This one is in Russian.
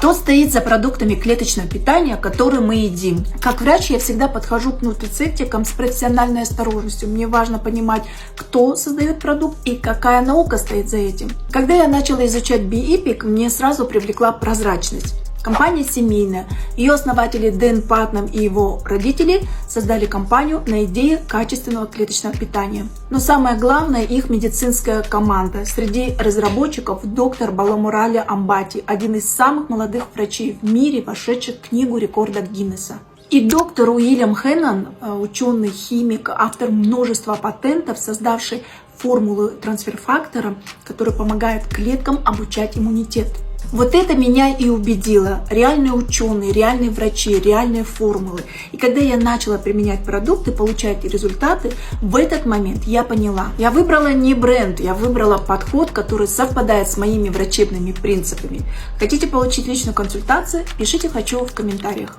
Что стоит за продуктами клеточного питания, которые мы едим? Как врач я всегда подхожу к нутрицептикам с профессиональной осторожностью. Мне важно понимать, кто создает продукт и какая наука стоит за этим. Когда я начала изучать BeEpic, мне сразу привлекла прозрачность. Компания семейная. Ее основатели Дэн Патнам и его родители создали компанию на идее качественного клеточного питания. Но самое главное — их медицинская команда. Среди разработчиков доктор Баламурали Амбати, один из самых молодых врачей в мире, вошедший в книгу рекордов Гиннесса. И доктор Уильям Хеннон, ученый, химик, автор множества патентов, создавший формулу трансфер-фактора, который помогает клеткам обучать иммунитет. Вот это меня и убедило. Реальные ученые, реальные врачи, реальные формулы. И когда я начала применять продукты, получать результаты, в этот момент я поняла. Я выбрала не бренд, я выбрала подход, который совпадает с моими врачебными принципами. Хотите получить личную консультацию? Пишите «хочу» в комментариях.